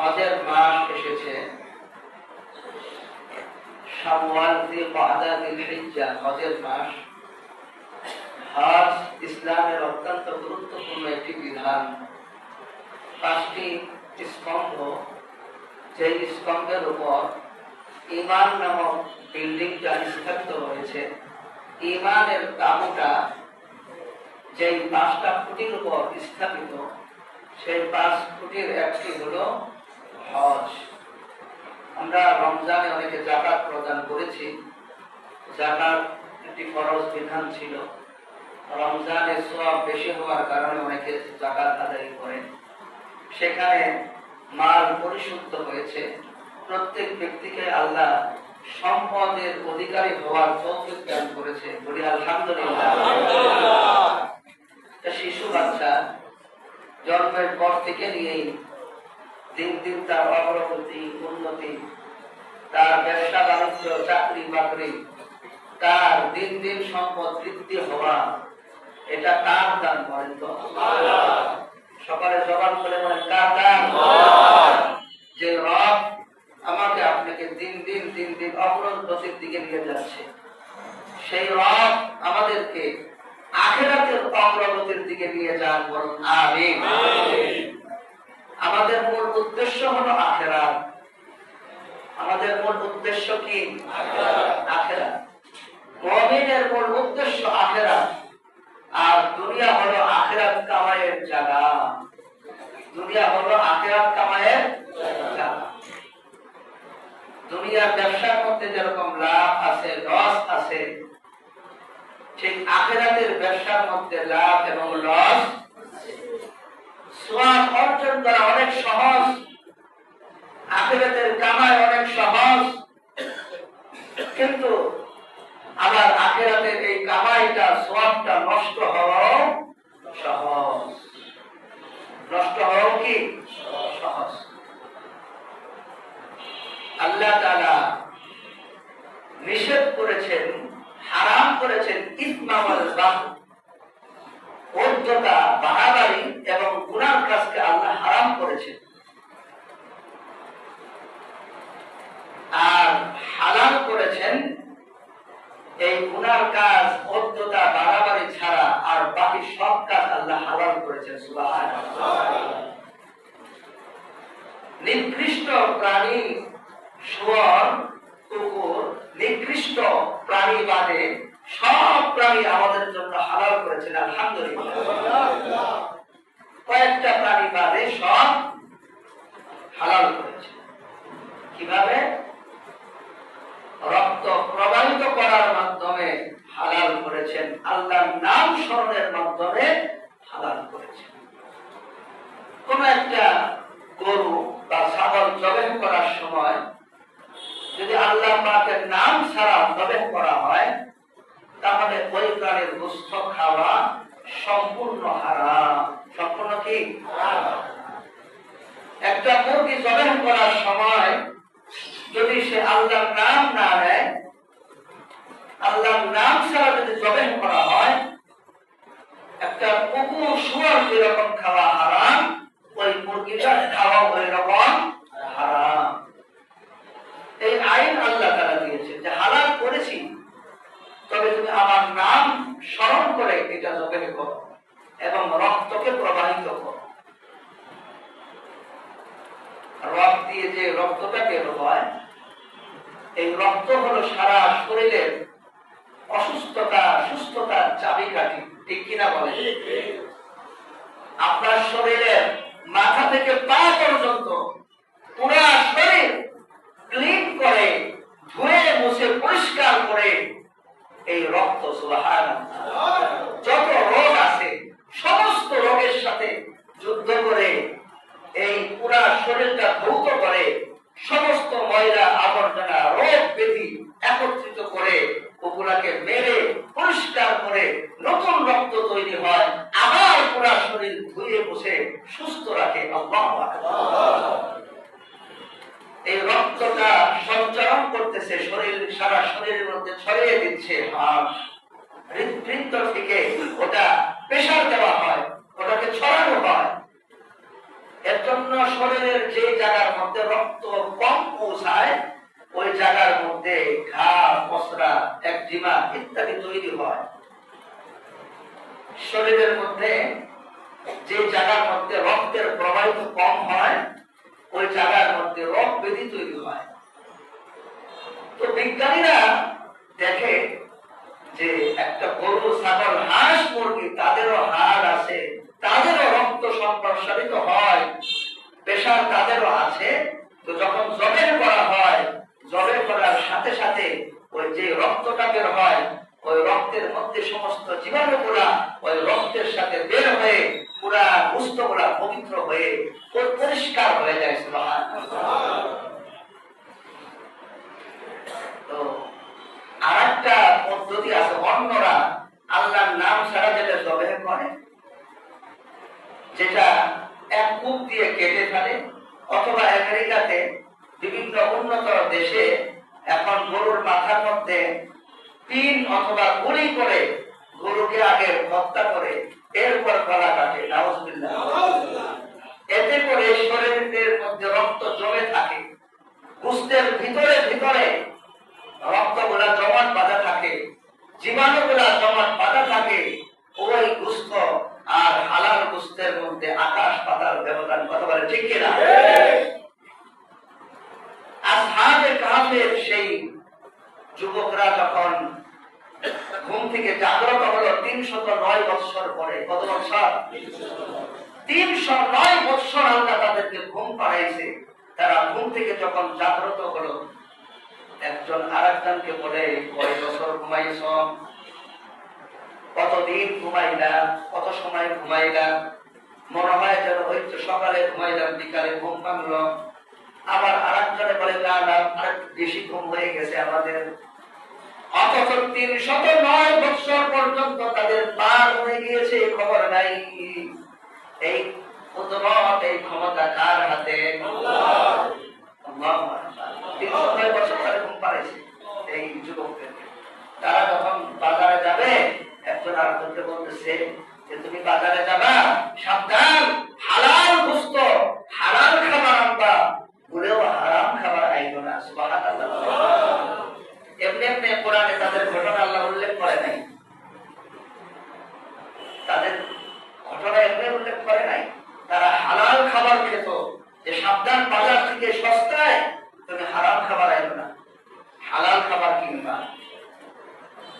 হজের মাস এসেছে, শাওয়াল, যিলকাদা, যিলহিজ্জা হজের মাস। হজ ইসলামের অত্যন্ত গুরুত্বপূর্ণ একটি বিধান। 5টি স্তম্ভ, যে স্তম্ভের উপর ঈমান নামক বিল্ডিংটা স্থাপিত হয়েছে। ঈমানের তাঁবুটা যেই 5টা খুঁটির উপর স্থাপিত, সেই 5 খুঁটির একটি হলো হজ। আমরা রমজানে অনেকে যাকাত প্রদান করেছি। যাকাত একটি ফরজ বিধান ছিল। রমজানে সওয়াব বেশি হওয়ার কারণে অনেকে যাকাত আদায় করেন। সেখানে মাল পরিশুদ্ধ হয়েছে। প্রত্যেক ব্যক্তিকে আল্লাহ সম্পদের অধিকারী হওয়ার তৌফিক দান করেছে। বলি আলহামদুলিল্লাহ। শিশু বাচ্চা জন্মের পর থেকে নিয়েই দিন দিন তার অগ্রগতি, উন্নতি, তার ব্যবসা বাণিজ্য, চাকরি বাকরি, তার দিন দিন সম্পদ বৃদ্ধি হওয়া, এটা কার দান বলেন তো? সকালে জবান করে বলেন কার দান? যে রব আমাকে আপনাকে দিন দিন অগ্রগতির দিকে নিয়ে যাচ্ছে, সেই রব আমাদেরকে আখিরাতের অগ্রগতির দিকে নিয়ে যান, বলুন আমিন। আমাদের মূল উদ্দেশ্য হলো আখিরাত। আমাদের মূল উদ্দেশ্য কি? আখিরাত। মুমিনের মূল উদ্দেশ্য আখিরাত। আর দুনিয়া হলো আখিরাত কামাইয়ের জায়গা। দুনিয়া হলো আখিরাত কামাইয়ের জায়গা। দুনিয়ার ব্যবসার মধ্যে যেরকম লাভ আছে, লস আছে, ঠিক আখিরাতের ব্যবসার মধ্যে লাভ এবং লস। সওয়াব অর্জন করা অনেক সহজ, আখিরাতের কামাই অনেক সহজ, কিন্তু আবার আখিরাতের এই কামাইটা, সওয়াবটা নষ্ট হওয়াও সহজ। নষ্ট হওয়াও কি সহজ? আল্লাহ তাআলা নিষেধ করেছেন, হারাম করেছেন ইসম ওয়াল বাগয়, উদ্ধতা, বাড়াবাড়ি এবং গুনার কাজকে আল্লাহ হারাম করেছেন। আর হালাল করেছেন এই গুনার কাজ, উদ্ধতা, বাড়াবাড়ি ছাড়া আর বাকি সব কাজ আল্লাহ হালাল করেছেন। সুবহানাল্লাহ। নিকৃষ্ট প্রাণী শুয়োর, কুকুর, নিকৃষ্ট প্রাণী বাদে সব প্রাণী আমাদের জন্য হালাল করেছেন, আলহামদুলিল্লাহ। কয়েকটা প্রাণী বাদে সব হালাল করেছেন। কিভাবে? রক্ত প্রবাহিত করার মাধ্যমে হালাল করেছেন, আল্লাহর নাম স্মরণের মাধ্যমে হালাল করেছেন। কোন একটা গরু বা ছাগল জবাই করার সময় যদি আল্লাহ পাকের নাম ছাড়া জবাই করা হয়, তাহলে ওই প্রাণীর গোশত খাওয়া সম্পূর্ণ হারাম। সম্পূর্ণ কি? একটা মুরগি জবাই করার সময় যদি সে আল্লাহর নাম না নেয়, আল্লাহর নাম ছাড়া যদি জবাই করা হয়, একটা কুকুর, শুয়োর যেরকম খাওয়া হারাম, ওই মুরগিটা খাওয়া ওই রকম হারাম। এই আইন আল্লাহ তাআলা দিয়েছে যে হালাল করেছি, তবে তুমি আমার নাম স্মরণ করে এটা জবাই করো এবং রক্তকে প্রবাহিত করো। রক্ত দিয়ে যে রক্তটা বের হয়, এই রক্ত হলো সারা শরীরের অসুস্থতা, সুস্থতার চাবিকাঠি। ঠিক কিনা বলে? আপনার শরীরের মাথা থেকে পা পর্যন্ত পুরা শরীর ক্লিন করে, ধুয়ে মুছে পরিষ্কার করে এই রক্ত, সুবহানাল্লাহ, যত রোগ আছে সমস্ত রোগের সাথে যুদ্ধ করে এই পুরা শরীরটা ধৌত করে, সমস্ত ময়লা আবর্জনা, রোগ ব্যাধি একত্রিত করে ওগুলাকে মেরে পরিষ্কার করে নতুন রক্ত তৈরি হয়, আবার পুরা শরীর ধুয়ে মুছে সুস্থ রাখে। আল্লাহু আকবার। এই রক্তটা সঞ্চারণ করতেছে শরীর, সারা শরীরের মধ্যে ছড়িয়ে দিচ্ছে। হৃদপিণ্ড থেকে ওটা প্রেসার দেওয়া হয়, ওটাকে ছড়ানো হয়। এর জন্য জন্য শরীরের যে জায়গার মধ্যে রক্ত কম পৌঁছায় ওই জায়গার মধ্যে ঘা, পসরা, একজিমা ইত্যাদি তৈরি হয়। শরীরের মধ্যে যে জায়গার মধ্যে রক্তের প্রবাহিত কম হয় ওই জায়গার মধ্যে রোগ ব্যাধি তৈরি হয়। তো বিজ্ঞানীরা দেখে যে একটা গরু, ছাগল, হাঁস, মুরগি তাদেরও হাড় আছে, তাদেরও রক্ত সম্প্রসারিত হয়, প্রেশার তাদেরও আছে। তো যখন জবের করা হয়, জবের করার সাথে সাথে ওই যে রক্তটা বের হয় ওই রক্তের মধ্যে সমস্ত জীবাণুগুলা ওই রক্তের সাথে বের হয়ে পুরা গোশতগুলা পবিত্র হয়ে পরিষ্কার হয়ে যায়। সুবহানাল্লাহ। তো আরেকটা পদ্ধতি আছে, অন্যরা আল্লাহর নাম ছাড়া যেটা জবেহ করে, যেটা এক কূপ দিয়ে কেটে ফেলে, অথবা আমেরিকাতে বিভিন্ন উন্নত দেশে এখন গরুর মাথার মধ্যে পিন অথবা গুলি করে গরুকে আগে হত্যা করে এরপর গলা কাটে। নাউজুবিল্লাহ। এতে করে শরীরের মধ্যে রক্ত জমে থাকে, গোশতের ভিতরে ভিতরে রক্তগুলা জমাট বাঁধা থাকে, জীবাণুগুলা জমাট বাঁধা থাকে। ওই গোশত আর হালাল গোশতের মধ্যে আকাশ পাতাল ব্যবধান। কথা বলে ঠিক কিনা? আসহাবে কাহফের সেই যুবকরা যখন ঘুম থেকে জাগ্রত হলো 309 বছর পরে, কত বছর? 309 বছর আল্লাহ তাদেরকে ঘুম পাড়াইছে। তারা ঘুম থেকে যখন জাগ্রত হলো, একজন আরেকজনকে বলে, কয় বছর ঘুমাইছ? কতদিন ঘুমাইলা? কত সময় ঘুমাইলা? মনে হয় যেন ওই তো সকালে ঘুমাইলাম, বিকালে ঘুম ভাঙলো। আবার আরেকজনে বলে, না না, আরেক বেশি ঘুম হয়ে গেছে আমাদের। অথচ 309 বছর পর্যন্ত তাদের পার হয়ে গিয়েছে, খবর নাই। এই কুদরত, এই ক্ষমতা কার হাতে? আল্লাহ। 309 বছর তারা ঘুম পাড়াইছে এই যুবকদেরকে। তারা যখন বাজারে যাবে, একজন আরেকজনকে বলতেছে যে তুমি বাজারে যাবা, সাবধান, হালাল গোশত, হালাল খাবার আনবা, ভুলেও হারাম খাবার আইনো না। সুবহানাল্লাহ। এমনি এমনি কোরআনে তাদের ঘটনা আল্লাহ উল্লেখ করে নাই, তাদের ঘটনা এমনি উল্লেখ করে নাই। তারা হালাল খাবার খেত, যে সাবধান, বাজার থেকে সস্তায় তুমি হারাম খাবার আইনো না, হালাল খাবার কিনবা।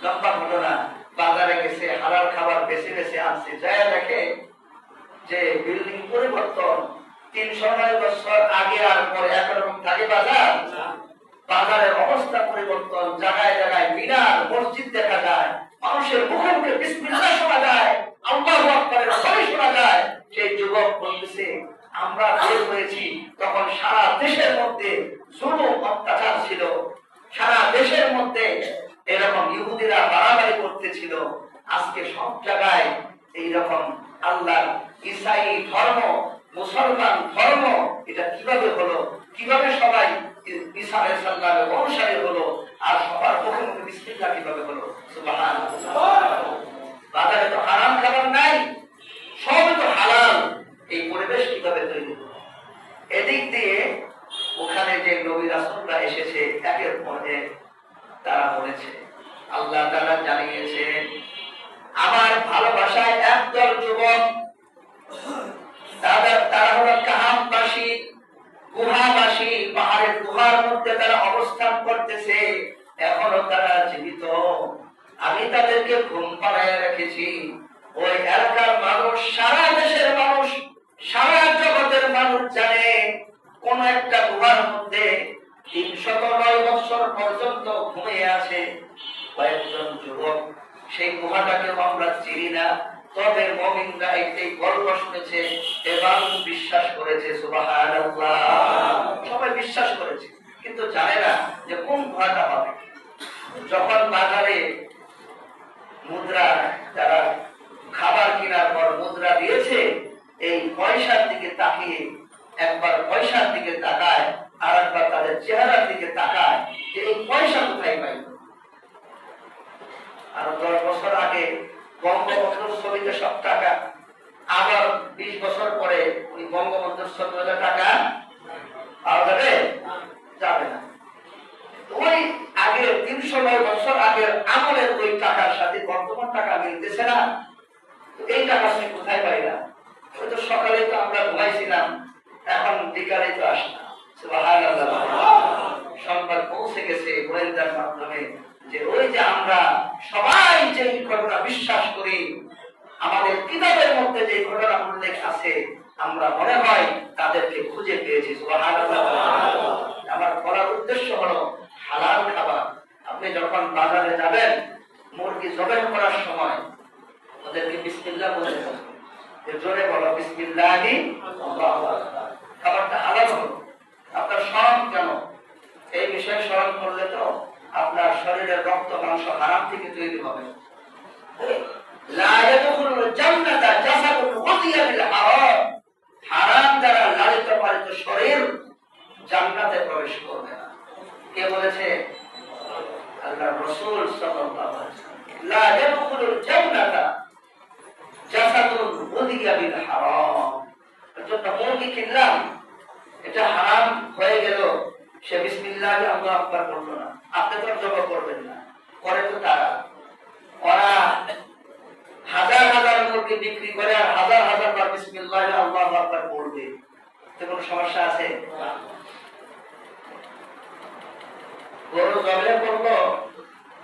লম্বা ঘটনা। বাজারে গেছে, হালাল খাবার বেছে বেছে আনছে, যায় দেখে যে বিল্ডিং পরিবর্তন, 309 বছর আগে আর পরে একরকম থাকে বাজার। বাজারের অবস্থা পরিবর্তন, জায়গায় জায়গায় মিনার, মসজিদ দেখা যায়, মানুষের মুখে মুখে বিসমিল্লাহ শোনা যায়, আল্লাহু আকবারের ধ্বনি শোনা যায়। সেই যুবক বলতেছে, আমরা বের হয়েছি তখন সারা দেশের মধ্যে জুলুম অত্যাচার ছিল, সারা দেশের মধ্যে এরকম ইহুদিরা বাড়াবাড়ি করতেছিল। আজকে সব জায়গায় এইরকম আল্লাহ, ঈসাই ধর্ম, মুসলমান ধর্ম, এটা কিভাবে হলো? কিভাবে সবাই ঈসা আলাইহিস সালামের অনুসারী হলো? আর সবার মুখে মুখে বিসমিল্লাহ কিভাবে হলো? সুবহানাল্লাহ। বাজারে তো হারাম খাবার নাই, সব তো হালাল। এই পরিবেশ কিভাবে তৈরি হলো? এদিক দিয়ে ওখানে যে নবী রাসূলরা এসেছে, একের পর এক তারা বলেছে, আল্লাহ তাআলা জানিয়েছে, আমার ভালোবাসায় একদল যুবক, তারা হলো কাহামবাসী, গুহাবাসী, পাহাড়ের গুহার মধ্যে তারা অবস্থান করতেছে, এখনো তারা জীবিত। আমি তাদেরকে ঘুম পাড়ায় রেখেছি। ওই এলাকার মানুষ, সারা দেশের মানুষ, সারা জগতের মানুষ জানে কোন একটা গুহার মধ্যে 309 বছর পর্যন্ত ঘুমিয়ে আছে কয়েকজন যুবক। সেই গুহাটাকে আমরা চিনি না, তবে মুমিনরা এই গল্প শুনেছে এবং বিশ্বাস করেছে। সুবহানাল্লাহ। সবাই বিশ্বাস করেছে, কিন্তু জানে না যে কোন গুহাটা হবে। যখন বাজারে মুদ্রা, যারা খাবার কেনার পর মুদ্রা দিয়েছে, এই পয়সার দিকে তাকিয়ে একবার পয়সার দিকে তাকায়, আর একবার তাদের চেহারার দিকে তাকায় যে এই পয়সা কোথায় পাইল। আর 10 বছর আগে বঙ্গবন্ধুর ছবিতে সব টাকা, আবার 20 বছর পরে ওই বঙ্গবন্ধুর ছবিতে টাকা বিকালে তো আসলাম। সুবহানাল্লাহ। সংবাদ পৌঁছে গেছে গোয়েন্দার মাধ্যমে যে ওই যে আমরা সবাই যে ঘটনা বিশ্বাস করি, আমাদের কিতাবের মধ্যে যে ঘটনা উল্লেখ আছে, আমরা মনে হয় তাদেরকে খুঁজে পেয়েছি। সুবহানাল্লাহ। আমার বলার উদ্দেশ্য হলো হালাল খাবার। আপনি যখন বাজারে যাবেন, মুরগি জবাই করার সময় ওদেরকে বিসমিল্লাহ বলে দেবেন। জোরে বলো বিসমিল্লাহি আল্লাহু আকবার। খাবারটা হালাল হলো। আপনার স্মরণ কেন? এই বিষয়ে স্মরণ করলে তো আপনার শরীরের রক্ত মাংস হারাম থেকে তৈরি হবে। লা ইয়াদখুলুল জান্নাতা জাসাদুন গুযিয়া বিল হারাম। হারাম দ্বারা লালিত পালিত শরীর জান্নাতে প্রবেশ করবে না। কে বলেছে? আল্লাহর রাসূল সাল্লাল্লাহু আলাইহি ওয়াসাল্লাম। লা ইয়াদখুলুল জান্নাতা জাসাদুন গুযিয়া বিল হারাম। যত মুরগি কিনলাম, এটা হারাম হয়ে গেল, সে বিসমিল্লাহ আল্লাহু আকবার বললো না। আপনি তো জবাব করবেন না, করে তো তারা। ওরা হাজার হাজার মুরগি বিক্রি করে আর হাজার হাজার বার বিসমিল্লাহ আল্লাহু আকবার বলবে। তো কোনো সমস্যা আছে? গরু জবাই করলো,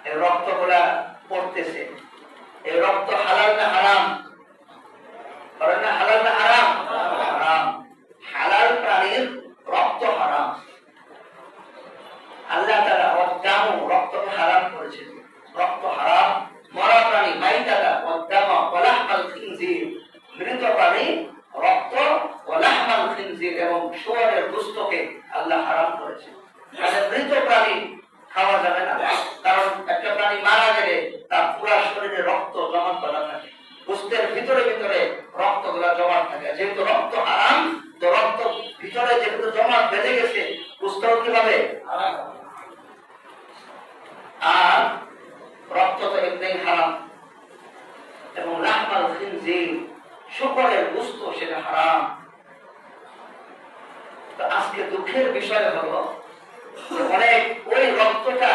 এই রক্তগুলা পড়তেছে। এই রক্ত হালাল না হারাম? বলেন না হালাল না হারাম? হারাম। হালাল প্রাণীর রক্ত হারাম। আল্লাহ তাআলা ওয়াদামু রক্তকে হারাম করেছেন। রক্ত হারাম। মরা প্রাণী মাইতাতা ওয়াদামা ওয়া লাহমাল খিনজির, মৃত প্রাণী রক্ত ওয়া লাহমাল খিনজির এবং শুয়োরের গোশতকে আল্লাহ হারাম করেছেন। মানে মৃত প্রাণী খাওয়া যাবে না, কারণ একটা প্রাণী মারা গেলে তার পুরো শরীরে রক্ত জমা করা থাকে, গোশতের ভিতরে ভিতরে রক্তগুলা জমা থাকে। যেহেতু রক্ত হারাম, তো রক্ত ভিতরে যেহেতু জমা বেঁধে গেছে, গোশতও কিভাবে হারাম। আর রক্ত তো এমনি হারাম। এবং লাহমাল খিনজির, শুকরের গোশত, সেটা হারাম। তো আজকে দুঃখের বিষয় হলো অনেক ওই রক্তটা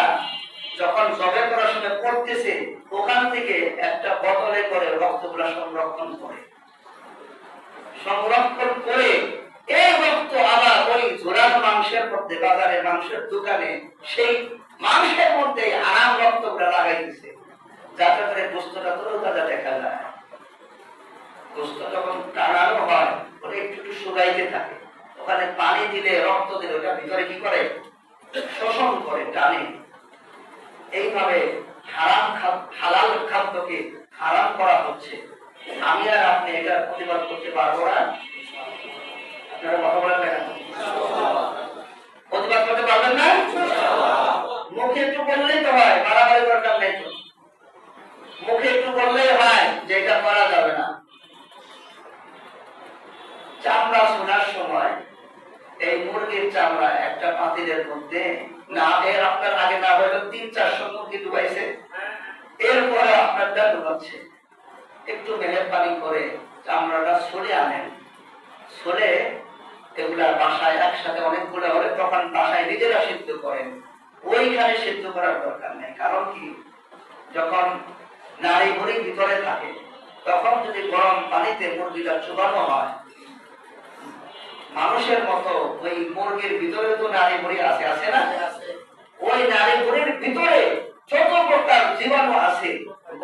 যখন জবাই করার সময় পড়তেছে, ওখান থেকে একটা বোতলে করে রক্তগুলা সংরক্ষণ করে এই রক্ত আবার ওই ঝোলানো মাংসের মধ্যে, বাজারে মাংসের দোকানে সেই মাংসের মধ্যে হারাম রক্তগুলা লাগাইতেছে, যাতে করে গোশতটা তরতাজা দেখা যায়। গোশত যখন টানানো হয়, ওটা একটু একটু শুকাইতে থাকে, ওখানে পানি দিলে রক্ত দিলে ওটা ভিতরে কি করে? শোষণ করে, টানে। এইভাবে হালাল খাদ্যকে হারাম করা হচ্ছে। আমি আর আপনি এটা প্রতিবাদ করতে পারবো না। আপনারা কথা বলেন না কেন? প্রতিবাদ করতে পারবেন না? মুখে একটু বললেই তো হয়, বাড়াবাড়ি দরকার নেই তো। মুখে একটু বললেই হয় যে এটা করা যাবে না। চামড়া শোনার সময় এই মুরগির চামড়া একটা পাতিলের মধ্যে না, এর আপনার আগে না হয়তো ৩-৪০০ মুরগি ডুবাইছে, এরপরে আপনারটা ডুবাচ্ছে। একটু মেহেরবানি করে চামড়াটা সরে আনেন, সরে এগুলা বাসায় একসাথে অনেকগুলো হলে তখন বাসায় নিজেরা সিদ্ধ করেন। ওইখানে সিদ্ধ করার দরকার নেই। কারণ কি, যখন নাড়ি ভুঁড়ি ভিতরে থাকে, তখন যদি গরম পানিতে মুরগিটা চুবানো হয়, মানুষের মতো ওই মুরগির ভিতরে তো নাড়ি ভুঁড়ি আছে, আছে না? ওই নাড়ি ভুঁড়ির ভিতরে যত প্রকার জীবাণু আছে,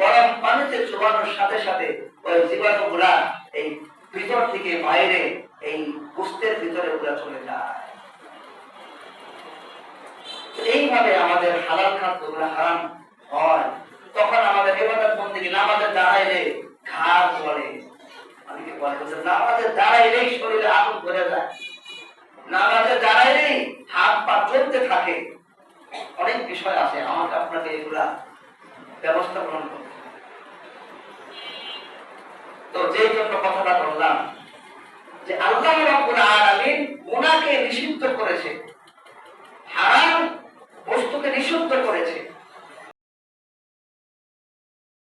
গরম পানিতে চুবানোর সাথে সাথে ওই জীবাণুগুলা এই ভিতর থেকে বাইরে এই গোশতের ভিতরে ওগুলা চলে যায়। এইভাবে আমাদের হালাল খাদ্যগুলো হারাম হয়। তখন আমাদের ইবাদত বন্দেগী, নামাজে দাঁড়াইলে ঘাড় জ্বলে, অনেকে বলে নামাজে দাঁড়াইলেই শরীরে আগুন ধরে যায়, নামাজে দাঁড়াইলেই হাত পা চলতে থাকে। অনেক বিষয় আছে, আমাকে আপনাকে এগুলা ব্যবস্থা গ্রহণ করতে হবে। তো যেই জন্য কথাটা বললাম যে আল্লাহ রাব্বুল আলামিন গুনাহকে নিষিদ্ধ করেছে, হারাম বস্তুকে নিষিদ্ধ